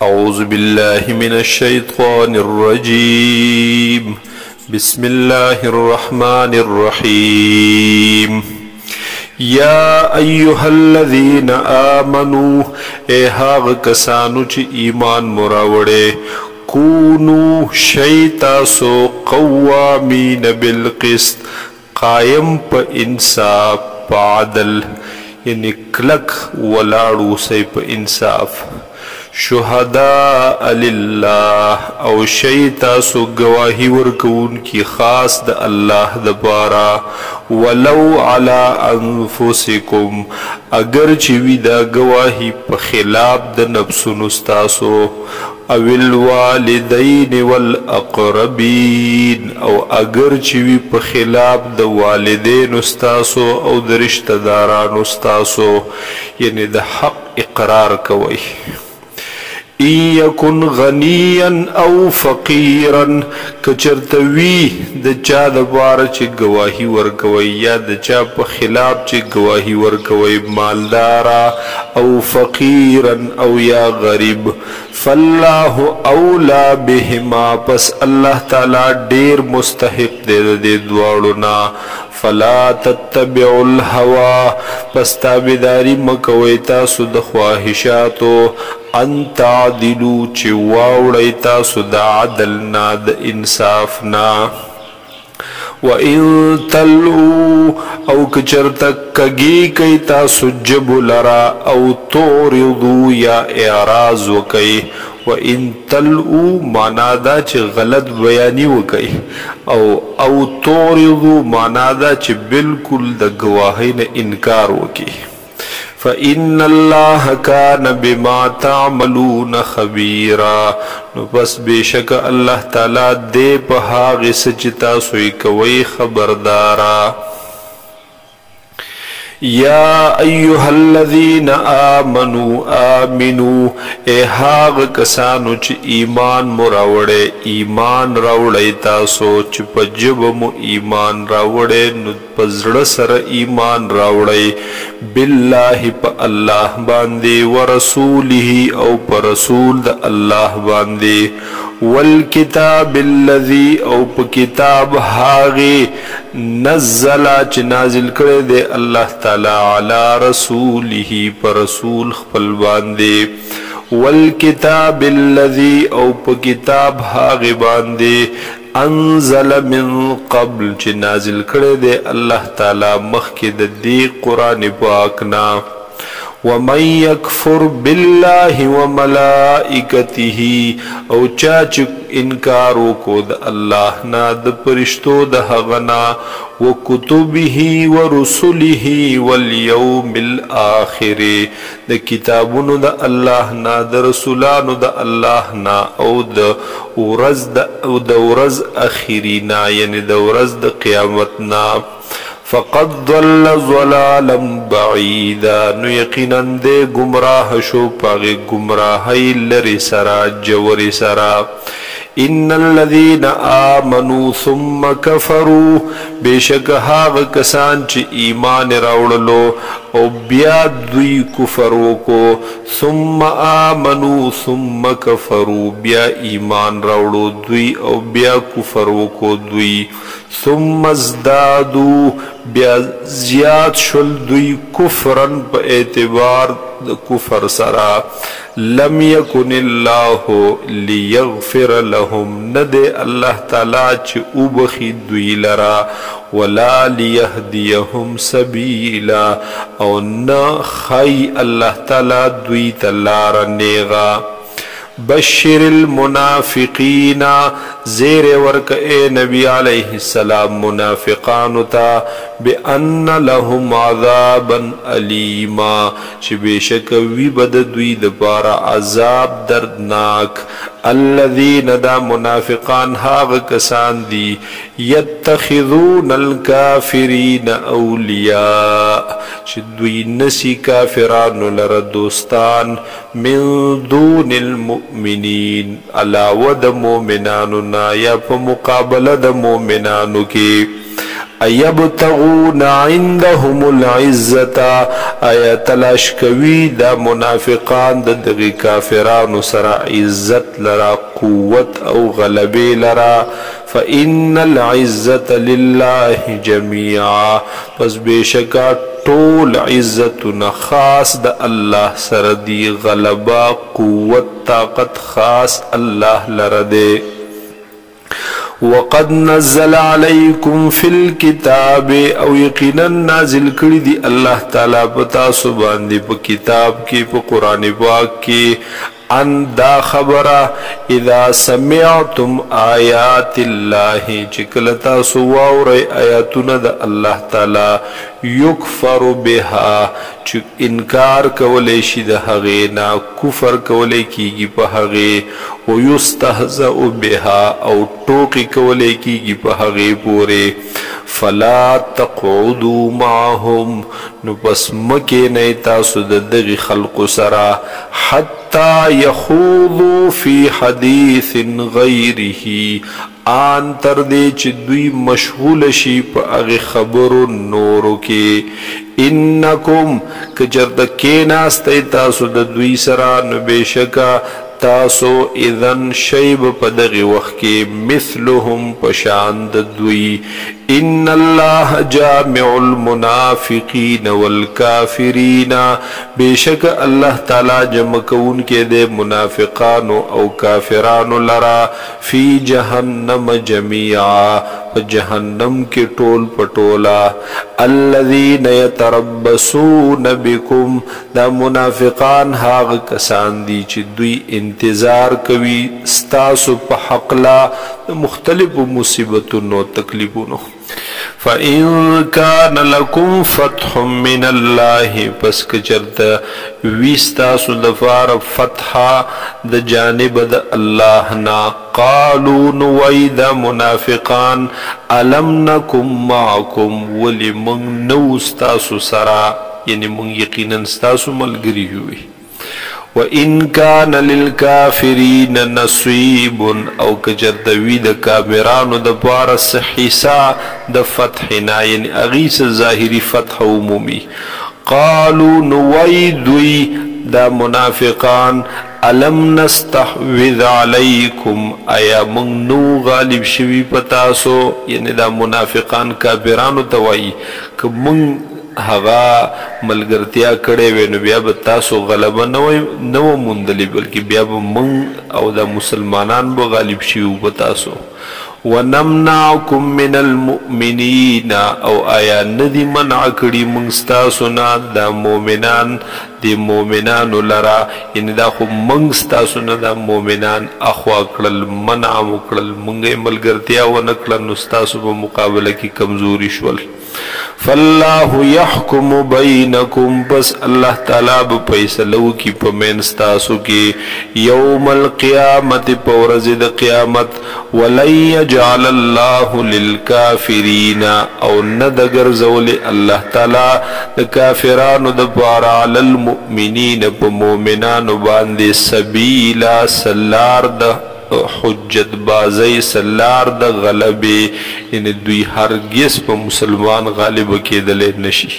أعوذ بالله من الشيطان الرجيم. بسم الله الرحمن الرحيم. يا أيها الذين آمنوا هاغ کسانو چی ایمان مراوڑے کونو شیطاسو قوامین بالقسط قائم پا انصاف پا عدل یعنی کلک ولاړو سی پا انصاف شهداء لله او شیطاسو گواہی ورکون کی خاص د اللہ دبارا ولو علی انفسکم اگر چوی دا گواہی پا خلاف د نفسون استاسو او الوالدین والاقربین او اگر چوی پا خلاف د والدین استاسو او د رشتہ داران استاسو یعنی د حق اقرار کوئی إن يكن غنيا أو فقيرا کچرتوی د چا د بار چې گواہی ورکوي یا د چا په خلاف چې گواہی ورکوي مالدارا او فقيرا او یا غریب فالله اولا بهما پس الله تعالی ډیر مستحق دی د دواړو نه فلا تتبعوا الهوى پس تابعداري مکوئ تاسو د خواهشاتو ان تعدلوا چی واوڑی تاسو دا عدلنا دا انصافنا وَإِن تَلْعُوا او کچرتک کگی کئی تاسو جب لرا او توردو یا اعراض وکئی وَإِن تَلْعُوا مانا دا چی غلط بیانی وکئی او توردو مانا دا چی بالکل دا گواہین انکار وکی فَإِنَّ اللَّهَ كَانَ بِمَا تَعْمَلُونَ خَبِيرًا نو پس بیشک اللہ تعالی دے پہا غسجتا سوئی کوئی خبردارا یا ایوہ الذین آمنوا اے ہاغ کسانو چی ایمان مراوڑے ایمان راوڑے تاسو چی پجبمو ایمان راوڑے پزڑ سر ایمان راوڑے باللہ پا اللہ باندے ورسولہ او پا رسول دا اللہ باندے والکتاب الذی او پا کتاب ہاغی نزلا چی نازل کرے دے اللہ تعالی علی رسولہ پا رسول خپل باندے والکتاب الذی او پا کتاب ہاغی باندے انزل من قبل چی نازل کرے دے اللہ تعالی مخید دی قرآن پاکنا وَمَن يَكْفُرْ بِاللَّهِ وَمَلَائِكَتِهِ او چاچ انکارو کو دا اللہ نا دا پرشتو دا حغنا وَكُتُبِهِ وَرُسُلِهِ وَالْيَوْمِ الْآخِرِ دا کتابونو دا اللہ نا دا رسولانو دا اللہ نا او دا ورز اخیرینا یعنی دا ورز دا قیامتنا فقد ضل ضلالا بعیدا نو یقینا دے گمراہ شو پاگے گمراہی لری سرا جوری سرا ان الذین آمنوا ثم کفروا بیشک ہاغ کسان چی ایمان راوڑلو او بیا دوی کفرو کو ثم آمنوا ثم کفروا بیا ایمان راوڑو دوی او بیا کفرو کو دوی ثم ازدادو بیا زیاد شل دوی کفرن پا اعتبار کفر سرا لم یکن اللہ لیغفر لهم ندے اللہ تعالی چی اوبخی دوی لرا ولا لیہدیهم سبیلا او نا خی اللہ تعالی دوی تلار نیغا بشر المنافقین زیر ورک اے نبی علیہ السلام منافقانو تا بأن لهم عذابا علیما چی بیشک وی بد دوی دپارا عذاب دردناک الذین دا منافقان هاغ کسان دی یتخذون الکافرین اولیاء چی دوی نسی کافرانو لر دوستان من دون المؤمنین علاوہ دا مومنانو نا یا پا مقابلہ دا مومنانو کی ایبتغون عندهم العزتا آیا تلاش کوي دا منافقان د دغی کافرانو سره عزت لرا قوت او غلبه لرا فإن العزت لله جميعا پس بیشکا طول عزتنا خاص د الله سره دی غلبا قوت طاقت خاص الله لره دی وقد نزل عليكم في الكتاب او یقینا نازل کړی دی الله تعالی پتا سو باندې په کتاب کې په قران پاک کې ان دا خبره اذا سمعتم آیات الله چکلتا سو واوري آیاتونه د الله تعالی یکفر بها چې انکار کولې شي د هغه نه کفر کولې کیږي په هغه او یستهزأ بها او ټوکی کولې کیږي په هغه پوره فلا تقعدوا معهم نو پس مکه نه تاسو د دغه خلق سره حتى يخوضوا في حديث غيره آن تر دې چې دوی مشغول شي په هغه خبرو نورو کې انکم کجرد کې ناستئ تاسو د دوی سره نو بشکا تاسو اذن شیب په دغه وخت کې مثلهم پشاند دوی ان الله جامع المنافقین والکافرین بیشک الله تعالی جمع کون کې د منافقانو او کافرانو لرا فی جهنم جميعا جهنم کې ټول پټولا الذين يتربصون بكم دا منافقان هاغ کسان دي چې دوی انتظار کوي ستاسو په حق لا مختلف مصیبتونو تکلیفونو فإن كان لكم فتح من الله پس کچرتا ویستاسو دفار فتح د جانب د الله نا قالوا نوید منافقان علم نکم معکم ولی من نوستاسو سرا یعنی من یقینا ستاسو ملگری ہوئی وَإِن كَانَ لِلْكَافِرِينَ نَصِيبٌ او کجردوی د کافرانو د پارس حصہ د فتحنا یعنی اغیس ظاهری فتح عمومی قالوا نویدوی دا منافقان علم نستحوذ علیکم ایا من نو غالب شوی پتاسو یعنی دا منافقان کافرانو توائی که من هغه ملګرتیا کړې وې نو بیا به تاسو غلبه نه و موندلی بلکې بیا به موږ او د مسلمانان به غالب شي په تاسو ونمنعکم من المؤمنین او آیا ندی منع کړي موږ ستاسو نه د مؤمنان د مؤمنانو لرا یعنی دا خو موږ ستاسو نه د مؤمنان اخوا کړل منع وکړل موږ ملګرتیا ونه کړل نو ستاسو په مقابله کې کمزوري شول فالله يحكم بينكم بس الله تعالی به فیصلو کی پمنس تاسو کی یوم القیامت پورز د قیامت ولن يجعل الله للكافرين او ندگر زول الله تعالی د کافرانو د بار علی المؤمنین په مؤمنانو باندې سبیلا سلار د حجت بازی سلار د غلبی یعنی دوی هرگز په مسلمان غالب کېدل نشي